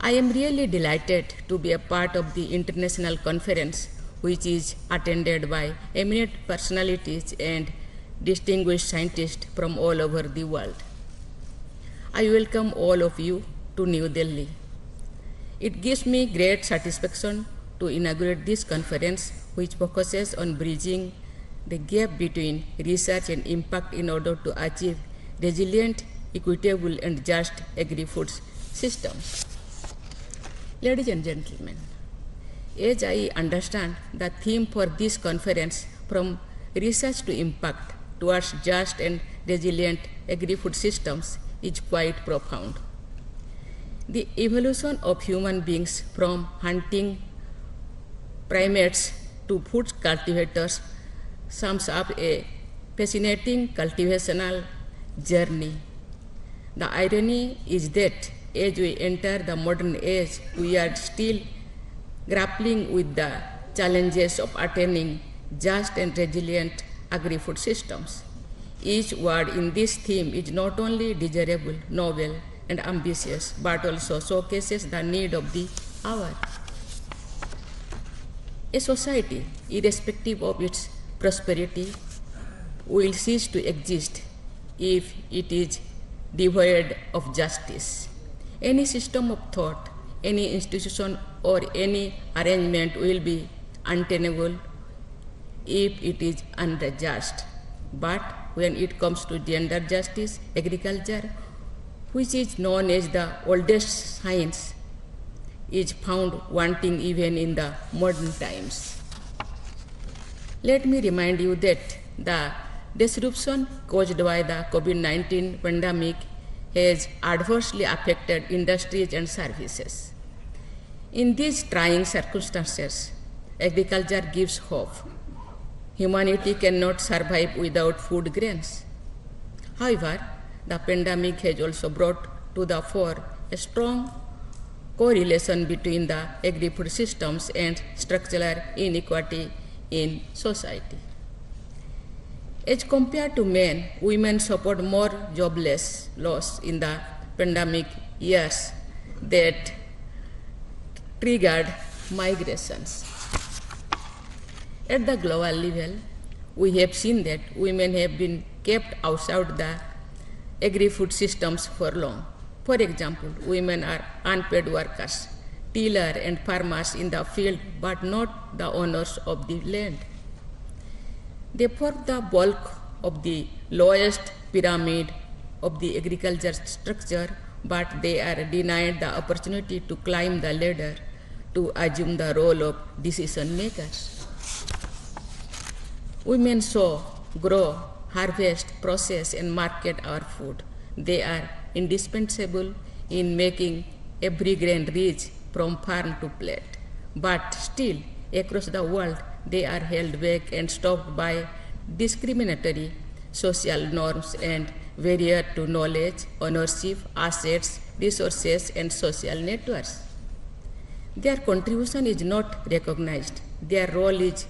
I am really delighted to be a part of the international conference, which is attended by eminent personalities and distinguished scientists from all over the world. I welcome all of you to New Delhi. It gives me great satisfaction to inaugurate this conference, which focuses on bridging the gap between research and impact in order to achieve resilient, equitable, and just agri-food systems. Ladies and gentlemen, as I understand, the theme for this conference, from research to impact towards just and resilient agri-food systems, is quite profound. The evolution of human beings from hunting primates to food cultivators sums up a fascinating cultivational journey. The irony is that as we enter the modern age, we are still grappling with the challenges of attaining just and resilient agri-food systems. Each word in this theme is not only desirable, novel, and ambitious, but also showcases the need of the hour. A society, irrespective of its prosperity, will cease to exist if it is devoid of justice. Any system of thought, any institution, or any arrangement will be untenable if it is unjust. But when it comes to gender justice, agriculture, which is known as the oldest science, is found wanting even in the modern times. Let me remind you that the disruption caused by the COVID-19 pandemic has adversely affected industries and services. In these trying circumstances, agriculture gives hope. Humanity cannot survive without food grains. However, the pandemic has also brought to the fore a strong correlation between the agri-food systems and structural inequality in society. As compared to men, women suffered more jobless loss in the pandemic years that triggered migrations. At the global level, we have seen that women have been kept outside the agri-food systems for long. For example, women are unpaid workers, tillers and farmers in the field, but not the owners of the land. They form the bulk of the lowest pyramid of the agriculture structure, but they are denied the opportunity to climb the ladder to assume the role of decision makers. Women sow, grow, harvest, process, and market our food. They are indispensable in making every grain reach from farm to plate. But still, across the world, they are held back and stopped by discriminatory social norms and barriers to knowledge, ownership, assets, resources, and social networks. Their contribution is not recognized, their role is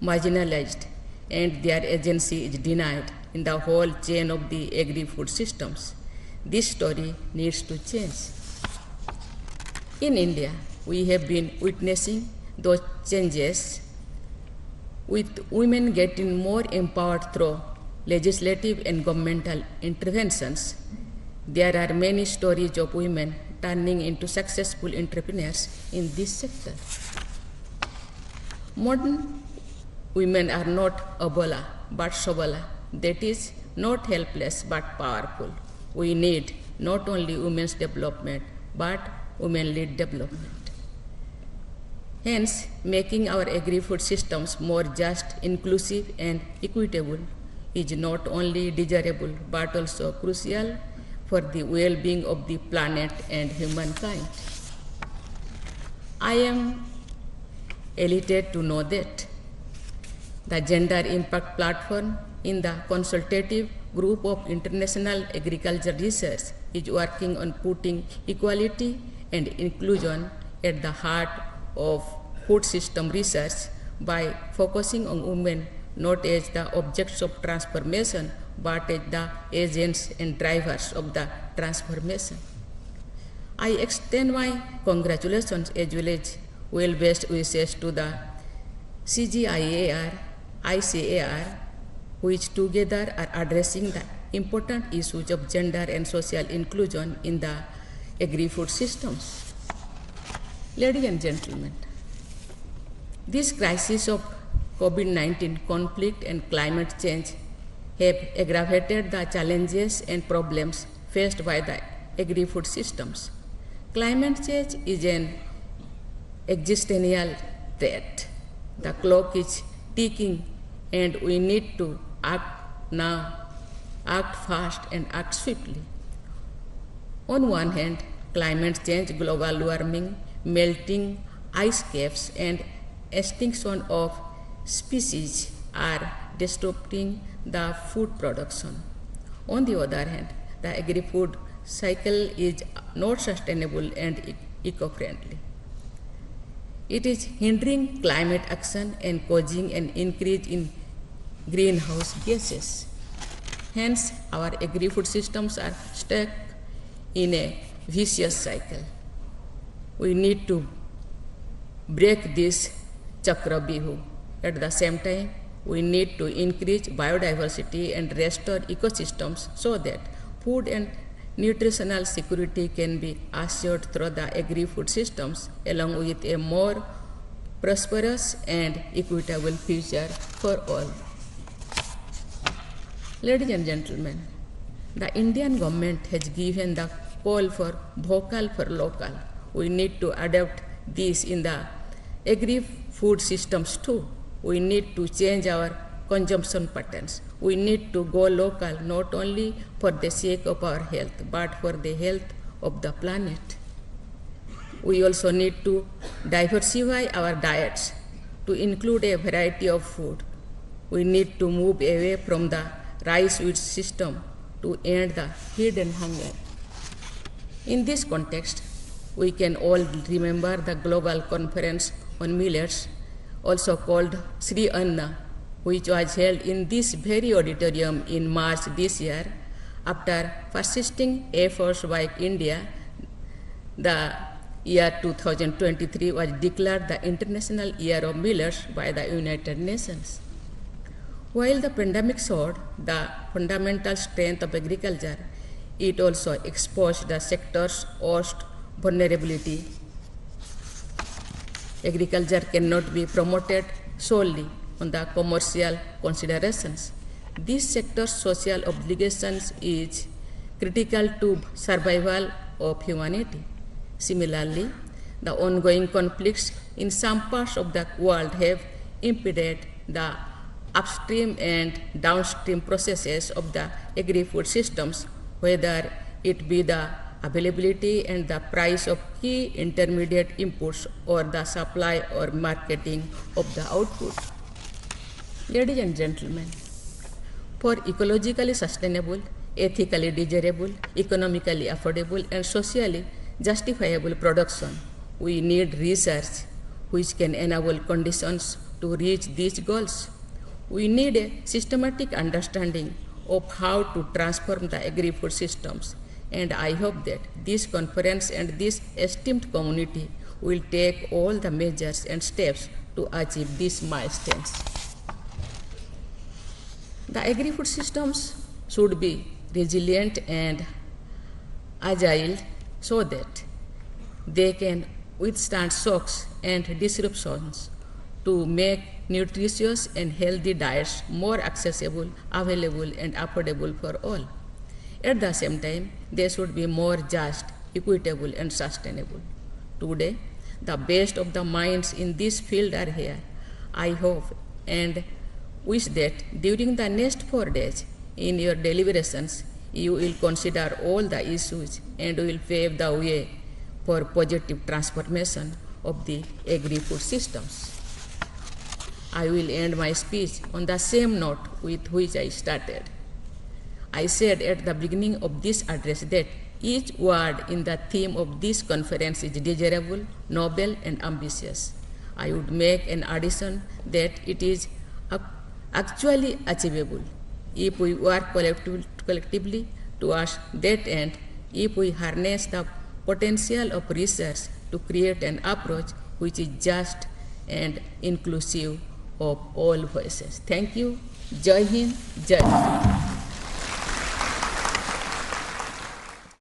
marginalized, and their agency is denied in the whole chain of the agri-food systems. This story needs to change. In India, we have been witnessing those changes, with women getting more empowered through legislative and governmental interventions. There are many stories of women turning into successful entrepreneurs in this sector. Modern women are not abala but sabala, that is, not helpless but powerful. We need not only women's development but women-led development. Hence, making our agri-food systems more just, inclusive, and equitable is not only desirable but also crucial for the well-being of the planet and humankind. I am elated to know that the Gender Impact Platform in the consultative group of international agriculture research is working on putting equality and inclusion at the heart of food system research by focusing on women not as the objects of transformation but as the agents and drivers of the transformation. I extend my congratulations as well as well-best wishes to the CGIAR, ICAR, which together are addressing the important issues of gender and social inclusion in the agri-food systems. Ladies and gentlemen, this crisis of COVID-19 conflict and climate change have aggravated the challenges and problems faced by the agri-food systems. Climate change is an existential threat. The clock is ticking and we need to act now, act fast and act swiftly. On one hand, climate change, global warming, melting ice caps and extinction of species are disrupting the food production. On the other hand, the agri-food cycle is not sustainable and eco-friendly. It is hindering climate action and causing an increase in greenhouse gases. Hence, our agri-food systems are stuck in a vicious cycle. We need to break this chakravyuh. At the same time, we need to increase biodiversity and restore ecosystems so that food and nutritional security can be assured through the agri-food systems, along with a more prosperous and equitable future for all. Ladies and gentlemen, the Indian government has given the call for vocal for local. We need to adapt this in the agri-food systems too. We need to change our consumption patterns. We need to go local not only for the sake of our health, but for the health of the planet. We also need to diversify our diets to include a variety of food. We need to move away from the rice wheat system to end the hidden hunger. In this context, we can all remember the Global Conference on Millets, also called Sri Anna, which was held in this very auditorium in March this year. After persisting efforts by India, the year 2023 was declared the International Year of Millets by the United Nations. While the pandemic showed the fundamental strength of agriculture, it also exposed the sector's worst vulnerability. Agriculture cannot be promoted solely on the commercial considerations. This sector's social obligations is critical to survival of humanity. Similarly, the ongoing conflicts in some parts of the world have impeded the upstream and downstream processes of the agri-food systems, whether it be the availability and the price of key intermediate inputs or the supply or marketing of the output. Ladies and gentlemen, for ecologically sustainable, ethically desirable, economically affordable and socially justifiable production, we need research which can enable conditions to reach these goals. We need a systematic understanding of how to transform the agri-food systems, and I hope that this conference and this esteemed community will take all the measures and steps to achieve these milestones. The agri-food systems should be resilient and agile so that they can withstand shocks and disruptions to make nutritious and healthy diets more accessible, available, and affordable for all. At the same time, they should be more just, equitable, and sustainable. Today, the best of the minds in this field are here. I hope and wish that during the next 4 days in your deliberations, you will consider all the issues and will pave the way for positive transformation of the agri-food systems. I will end my speech on the same note with which I started. I said at the beginning of this address that each word in the theme of this conference is desirable, noble, and ambitious. I would make an addition that it is actually achievable if we work collectively towards that end, if we harness the potential of research to create an approach which is just and inclusive of all voices. Thank you. Jai Hind, Jai Bharat.